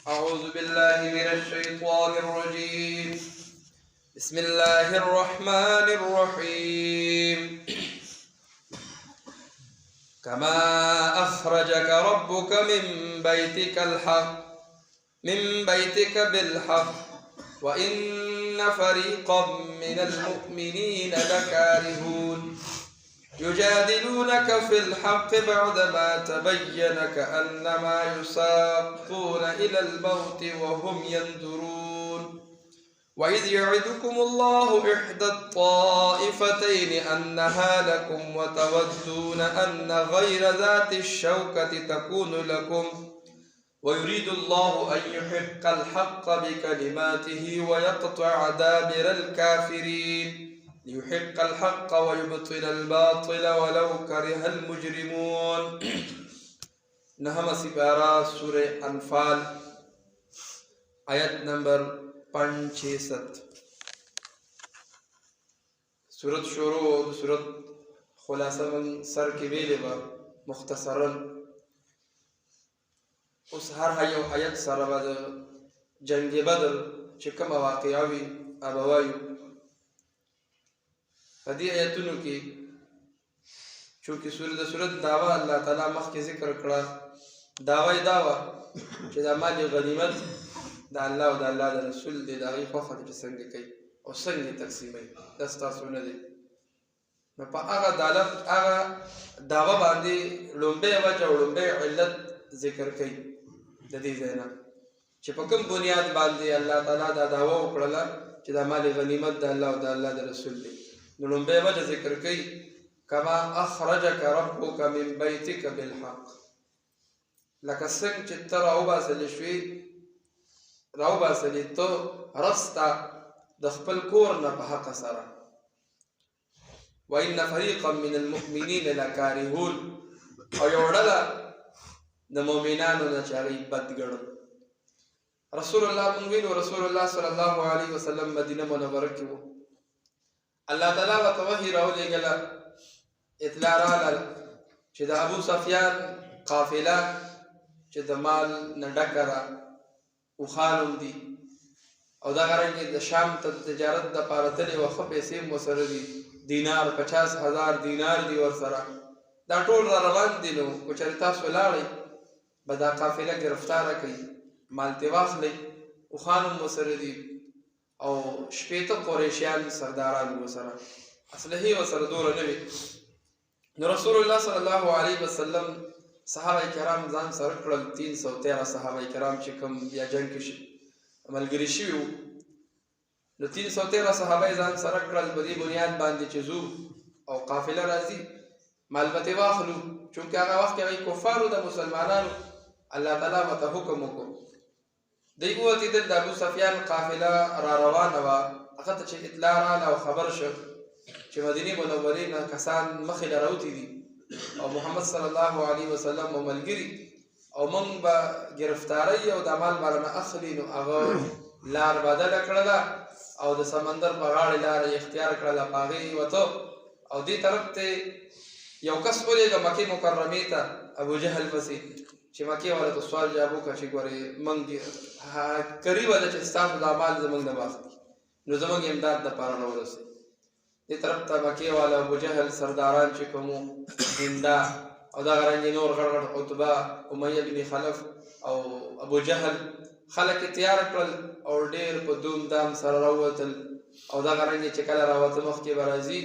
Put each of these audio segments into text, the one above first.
أعوذ بالله من الشيطان الرجيم. بسم الله الرحمن الرحيم. كما أخرجك ربك من بيتك بالحق وإن فريقا من المؤمنين لكارهون يجادلونك في الحق بعدما تبين كأنما يساقون إلى الموت وهم ينظرون وإذ يعدكم الله إحدى الطائفتين أنها لكم وتودون أن غير ذات الشوكة تكون لكم ويريد الله أن يحق الحق بكلماته ويقطع دابر الكافرين ليحق الحق ويبطل الباطل ولو كره المجرمون. نهم سپارہ سورہ انفال آیت نمبر 5-7. سورت شروع سورت خلاصہ من سر کی ویلے با مختصرا اس ہر حیو آیت سر با جنگ بدر چکم واقعاوی ابوایو فدی آیتونو کی چونکہ سورت دعوی اللہ تعالی مخ کے ذکر کرا دعوی چې دا مال غنیمت دا الله او دا الله د رسول دی دا غي خوخه چې څنګه کوي او څنګه تقسیموي دا ستاسو نه دی. نو په هغه دعوه باندې لومبه وجه او لومبه علت ذکر کوي د دې ځای نه چې په کوم بنیاد باندې الله تعالی دا دعوه وکړله چې دا مال غنیمت د الله او د الله د رسول دی. نو لومبه وجه ذکر کوي کما اخرجك ربك من بيتك بالحق، لکه څنګه چې ته راوباسلې شوې راوباسلې ته رسته د خپل کور نه په حق سره. وإن فريقا من المؤمنين لكارهون، او یو ډله د مؤمنانو نه چې هغوی بد ګڼل. رسول الله مونږ ویلو رسول الله صلی الله علیه وسلم مدینه منوره کې و. الله تعالی ورته وحی راولېږله اطلاع راغله چې د ابو سفیان قافله چې د مال نه ډکه ده اوښان دي او دغه رنګې د شام ته د تجارت دپاره تلې وه ښه پیسې هم ورسره دي، دینار 50,000 دینار دي ورسره، دا ټول را روان دي. نو که چېرې تاسو ولاړئ به دا قافله ګرفتاره کوي، مال ترې واخلئ، اوښان هم ورسره دي او 80 قریشیان سرداران ورسره، اسلحې ورسره دوره نه وي. نو رسول الله صلی الله علیه وسلم صحابه کرام ځان سره کړل 313 صحابه کرام چې کوم بیا جنګ کې ملګري شوي وو. نو 313 صحابه ځان سره کړل په دې بنیاد باندې چې ځو او قافله راځي مال به ترې واخلو، چونکې هغه وخت کې هغوی کفارو د مسلمانانو الله تعالی ورته حکم وکړو. دوی ووتېدل د ابو سفیان قافله را روانه وه، هغه ته چې اطلاع راغله او خبر شو چې مدینې منورې نه کسان مخې له راوتي دي او محمد صلی الله علیه وسلم مو ملګري او موږ به ګرفتارۍ او د مال باره نه اخلي. نو هغه لار بدله کړله او د سمندر په غاړې لاره یې اختیار کړله، په هغې وته او دې طرف ته یو کس ولېږه مکې مکرمې ته ابو جهل پسې چې مکې والا ته سوال جواب وکړه چې ګورې موږ قریبه ده چې ستاسو دا مال زموږ نه واخلي، نو زموږ امداد دپاره راورسوي. دې طرف ته مکې والا ابو جهل سرداران چې کوم وو هندا او دغه رنګې نور غټ غټ عتبه امیه بن خلف او ابو جهل خلک یې تیار کړل او ډېر په دوم دام سره راووتل او دغه رنګې چې کله راوته مخکې به راځي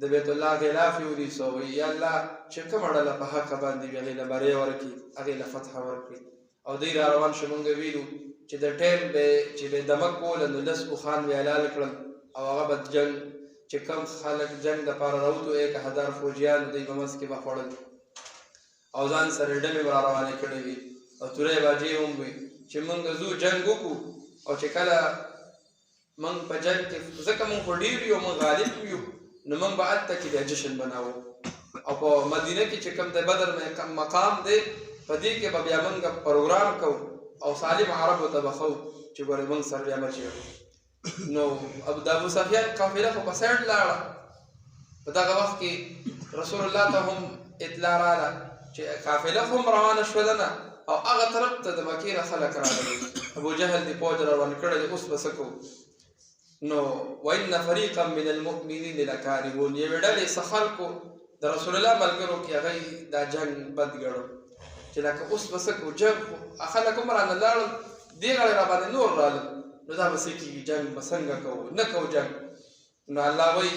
د بیت الله غلاف یې ونیسو، وایي یا الله چې کومه ډله په حقه باندې وي هغې له بری ورکړي، هغې له فتحه ورکړي. او دوی را روان شو. مونږ ویلو چې د ټیم به چې به دمک کوله نو 10 اوښان به حلال کړل او هغه به جنګ چې کم خلک جنګ دپاره راوتو 1000 فوجیان دوی په منځ کې به خوړل او ځان سره ډلې به را روانې کړې وي او تورې باجې هم وي چې مونږ ځو جنګ وکړو او چې کله مونږ په جنګ کې ځکه مونږ خو ډېر یو مونږ غالب یو نو مونږ به هلته کې بیا جشن بناوو او په مدینه کې چې کوم د بدر مقام دی په دې کې به بیا مونږ پروګرام کوو او سالم عربو ته به ښو چې ګورې مونږ سره بیا مچې نو د ابو سفیان قافله خو په سایډ لاړه. په دغه وخت کې رسول الله ته هم اطلاع راغله چې قافله خو هم روانه شوله نه او هغه طرف ته د مکې نه خلک راغلي ابو جهل دې فوج روان کړی اوس به څه کوو نو وان فريقا من المؤمنين لكارهون یوې ډلې څه خلکو د رسول الله ملګرو کې هغوی دا جنګ بد ګڼو چې لکه اوس به څه کوو جنګ خو خلک هم رانه لاړل دې غاړې راباندې نور رالل نو دا به څه کېږي جنګ به څنګه کوو نه کوو جنګ نو الله وایي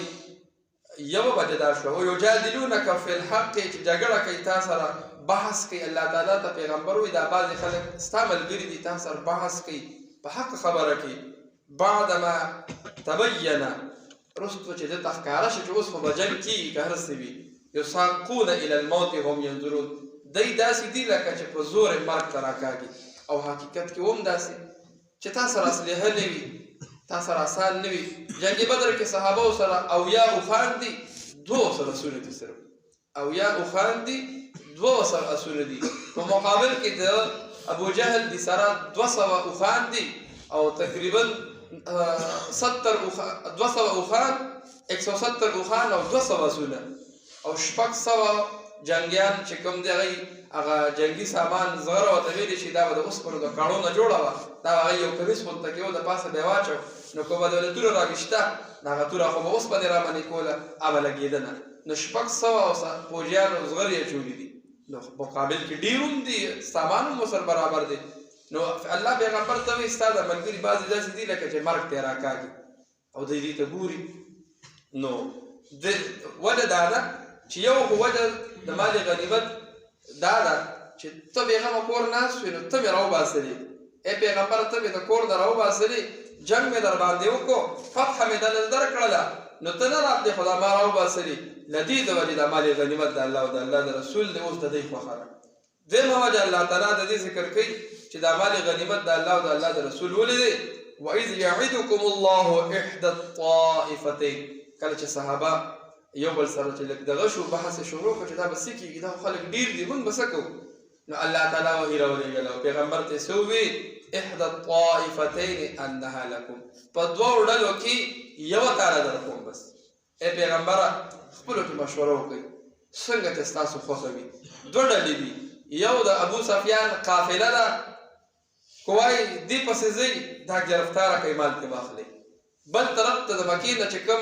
یوه بجه دا شوه ویجادلونک فی الحق چې جګړه کوي تا سره بحث کوي الله تعالی ته پیغمبر وایي دا بعضې خلک ستا ملګري دي تا سره بحث کوي په حق خبره کوي بعدما تبین رستو چې دلته ښکاره شي چې اوس خو به جنګ کېږي که هر څه وي یساقون الی الموت هم ینظرون دی داسې دي لکه چې په زور یې مرګ ته راکاږي او حقیقت کې هم داسې چې تا سره اسلحه نه وي تا سره آسان نه وي جنګ بدر کې صحابهو سره اویا اوښان دي دوه سره اسونه دي صرف اویا اوښان دي دوه سره اسونه دي په مقابل کې د ابو جهل دي سره 200 اوښان دي او تقریبا 200 اوښان 170 اوښان او 200 اسونه او 600 جنګیان چې کوم دی هغه جنګي سامان زغره ورته ویلې شي دا به د اوسپنو د کاڼو نه جوړه وه دا هغه یو کمیس غونته کې و د پاسه به یې واچو نو که به د توره راویشته نو هغه توره خو به اوسپنې راباندې کوله هغه به لګېدنه نو 600 فوجیانو زغر یې جوړي دي نو مقابل کې ډېر هم دي سامان هم ورسره برابر دی نو الله پیغمبر ته وایي ستا د ملګري بعضې داسې دي لکه چې مرګ ته یې راکاږي او دوی دې ته ګوري نو وجه دا ده چې یو خو وجه د مال غنیمت دا ده چې ته بېغمه کور ناست وې نو ته مې راوباسلې ای پیغمبره ته مې د کور نه راوباسلې جنګ مې در باندې وکړو فتحه مې دله در کړله نو ته نه راتلې خو دا ما راوباسلې له دې د وجې دا مال غنیمت د الله او د الله د رسول دی اوس د دوی خوښه ده دویمه وجه الله تعالی د دې ذکر کوي چې دا مال غنیمت د الله او د الله د رسول ولې دی وإذ يعدكم الله إحدى الطائفتين کله چې صحابه یو بل سره چې لږ دغه شو بحث شروع کړو چې دا به څه کېږي دا خلک ډېر دي موږ به څه کوو نو الله تعالی وحی راولېږله او پیغمبر ته یې څه وویل احدى الطائفتين انها لکم په دوو ډلو کې یوه تاله در کوم بس ای پیغمبره خپلو کې مشوره وکړئ څنګه چې ستاسو خوښه وي دوه ډلې دي یو د ابو سفیان قافله ده که وایي دې پسې ځئ دا ګرفتاره کوي مال ترې واخلئ بل طرف ته د مکې نه چې کوم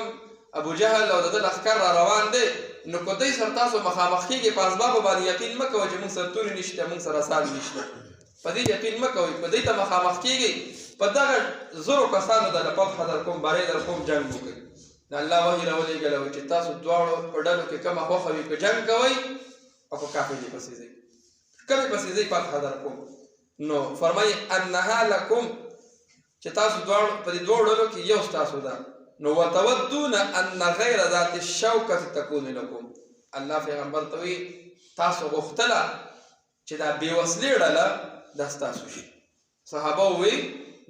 ابو جهل او د ده لښکر را روان دی نو که دوی سره تاسو مخامخ کېږئ په اسبابو باندې یقین مه کوئ چې موږ سره تورې نشته موږ سره اسان نشته په دې یقین مه کوئ په دوی ته مخامخ کېږئ په دغه 1000 کسانو دله فتحه در کوم بری در کوم جنګ وکړئ نو الله وحی راولېږلی چې تاسو دواړو په ډلو کې کومه خوښه وي که جنګ کوئ او په قافلې پسې ځئ کومې پسې ځئ فتحه در کوم نو فرمایي انها لکم چې تاسو دواړو په دې دوو ډلو کې یو ستاسو ده نو وتودون ان غیر ذات الشوکة تکون لکم الله پیغمبر ته وایي تاسو غوښتله چې دا بېوسلې ډله دا ستاسو شي صحابه ووایي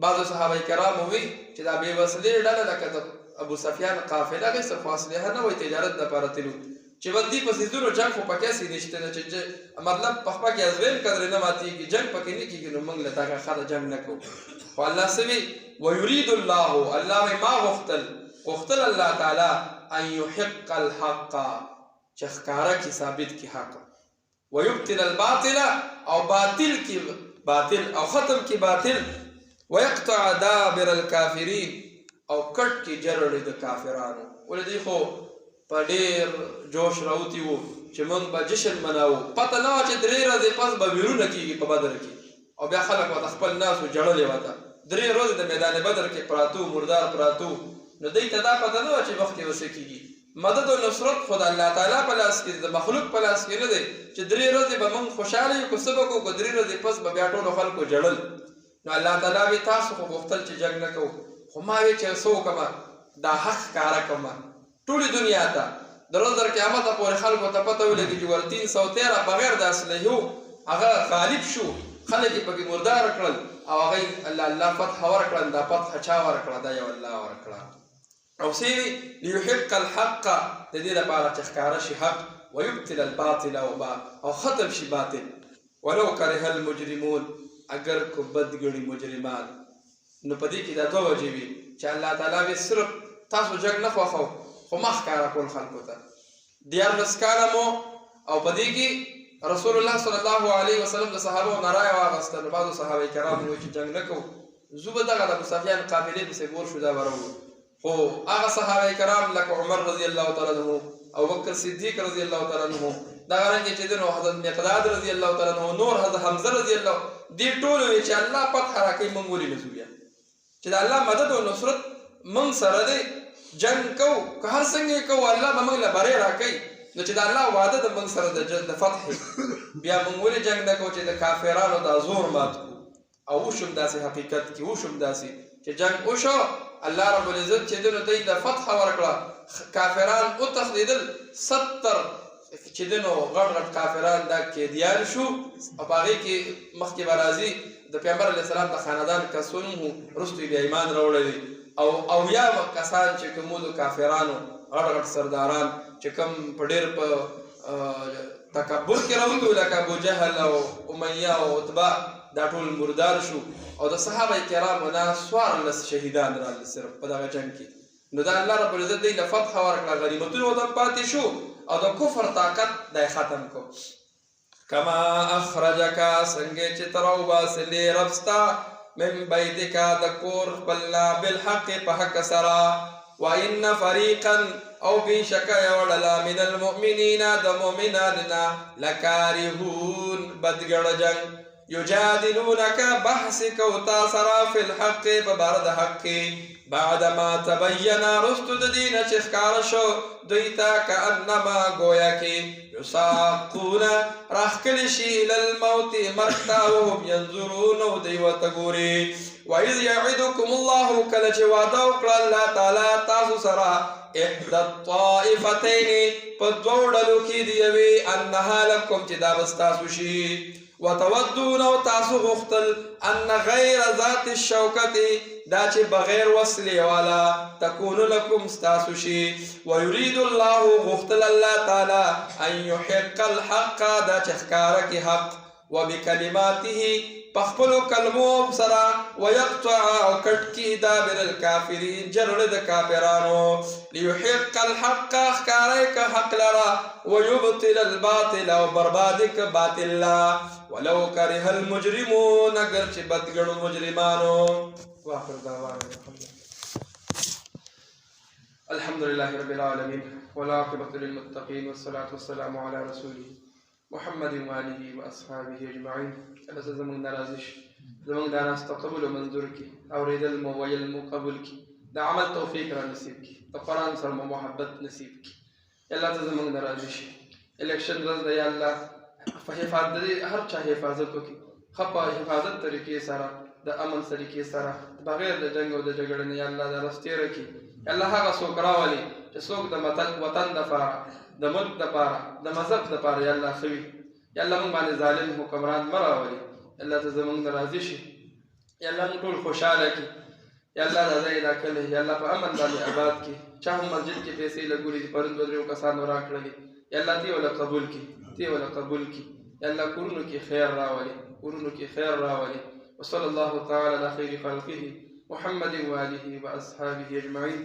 بعضو صحابه کرام ووایي چې دا بېوسلې ډله لکه د ابو سفیان قافله هغې سره خو اسلحه نه وایي تجارت دپاره تللي چې بس دې پسې ځو نو جنګ خو پکې هسې نشته نه چې مطلب په خپه کې ازویم قدرې نه ماتېږي جنګ پکې نه کېږي نو موږ له دغه ښه د جنګ نه کوو خو الله څه وایي ویرید الله الله وایي ما غوښتل الله تعالی ان یحق الحق چې ښکاره کړي ثابت کړي حق ویبطل الباطل او باطل کړي باطل او ختم کړي باطل ویقطع دابر الکافرین او کټ کړي جرړې د کافرانو ولې دوی خو په ډېر جوش راوتي وو چې موږ به جشن مناوو پته نه وه چې 3 ورځې پس به ویرونه کېږي په بدر کې او بیا خلک ورته خپل ناس وجړلې ورته 3 ورځې د میدان بدر کې پراتو مردار پراتو نو دوی ته دا پته نه وه چې وخت یې ورسې کېږي مدد او نصرت خو د الله تعالی په لاس کې د مخلوق په لاس کې نه دی چې 3 ورځې به موږ خوشحاله یو که څه به کوو که 3 ورځې پس به بیا ټولو خلکو جړل نو الله تعالی وایي تاسو خو غوښتل چې جنګ نه کوو خو ما وایي چې څه وکړمه دا حق ښکاره کړمه ټولې دنیا ته د ورځ در قیامته پورې خلکو ته پته ولګي چې ور 313 بغیر د اسلحو هغه غالب شو خلک یې پکې مردار کړل او هغوی الله فتح ورکړل دا فتح چا ورکړه دا یو الله ورکړه او سیوي لیحق الحق د دې لپاره چې ښکاره شي حق ویبطل الباطل او ختم شي باطل ولو کره المجرمون اگر کو بد ګڼي مجرمان نو په دې کې دا دوه وجې وي چې الله تعالی وایي صرف تاسو جنګ نه خوښوو خو مه ښکاره کول خلکو ته 14 کاله مو او په دې کې رسول الله صلی الله علیه وسلم د صحابه نه رایه واغسته نو بعضو صحابه کرام وایي چې جنګ نه کوو زه به دغه د ابو سفیان قافلې پسې ګور شو دا به راوړو خو هغه صحابه کرام لکه عمر رضی الله تعالی عنه او بکر صدیق رضی الله تعالی عنه دغه رنګې چې د حضرت مقداد رضی الله تعالی عنه نور حضرت حمزه رضی الله دې ټول وایي چې الله فتح راکوي موږ ولې نه ځو بیا چې د الله مدد او نصرت موږ سره دی جنګ کوو که هر څنګه یې کوو الله به موږ له بری راکوي نو چې د الله وعده د موږ سره د فتح بیا موږ ولې جنګ نه کوو چې د کافرانو دا زور مات کړو او وشم داسې حقیقت کې وشم داسې چې جنګ وشو الله رب العزت چې دنو دوی د فتح ورکړه کافران وتښتېدل 70 چې دنو غټ غټ کافران دا قیدیان شو او په هغې کې مخکې به راځي د پیغمبر علیه السلام د خاندان کسونه مو وروسته بیا ایمان راوړی او اویا کسان چې کومو د کافرانو غټ غټ سرداران چې کوم په ډېر په تکبر کې راوتو لکه ابو جهل او امیه او عتبه دا ټول مردار شو او د صحابه کرامو نه 14 شهیدان راغلل صرف په دغه جنګ کې نو دا الله رب العزت دوی له فتح ورکړه غنیمتونه ورته پاتې شو او د کفر طاقت دی ختم کو کما اخرجک څنګه چې تر وباسلې رب ستا من بیتک د کور خپلنا بالحق په حق سره وان فریقا او بشک یوړلا من المؤمنین د مؤمناننا لکارهون بدګړ جنگ یجادلونک بحث کوتا سرا فی الحق ببارد حق بعدما تبین رستو د دین چې ښکار شو دوی ته کانما گویا کې یساقون راخکل شي الى الموت مرتا وهم ينظرون او دوی ورته ګوري واذ یعدکم الله کله چې وعده وکړه الله تعالی تاسو سره احدى الطائفتين په دوه ډلو کې دی وی انها لكم چې دا بستاسو شي وتودون او تاسو غختل ان غیر ذات الشوکت دا چې بغیر وصله والا تكون لكم استاسو شي ويريد الله غختل الله تعالی ان يحق الحق دا چې ښکارا کې حق وبكلماته پخپلو کلمو سرا ويقطع او کټکی دابر الكافرین جرړه د کافرانو ليحق الحق ښکارا حق لرا ويبطل الباطل او بربادک باطل لا ولو كره المجرمون اگر چې بدګړو مجرمانو واخر دعوانا الحمد لله رب العالمين والعاقبة للمتقين والصلاة والسلام على رسوله محمد وآله وأصحابه أجمعين الله زمون نرازش زمون دانا استقبل ومنظور کی اوریدل مو ویل مو قبول کی دا عمل توفیق را نصیب کی دا قرآن سر مو محبت نصیب کی الله زمون نرازش الیکشن رز دا یا الله فحفاظت دی هر چا حفاظتو کی خپا حفاظت طریقې سره د امن طریقې سره بغیر د جنگ او د جګړې نه یا الله دا رستې رکی الله هغه څوک راولي چې څوک د وطن دپاره د ملک دپاره د مذهب دپاره یا الله خوي یا الله موږ باندې ظالم حکمران مه راولي الله ته زموږ نه راضي شي یا الله موږ ټول خوشحاله کړي یا الله دا ځای دا کلی یا الله په امن باندې آباد کړي چا هم مسجد کې پیسې لګولي دي پرون دوه درېو کسانو راکړلې یا الله دې وله قبول کړي دې وله قبول کړي یا الله کورونو کې خیر راولي کورونو کې خیر راولي وصلى الله تعالى على خير خلقه محمد وآله وأصحابه أجمعين.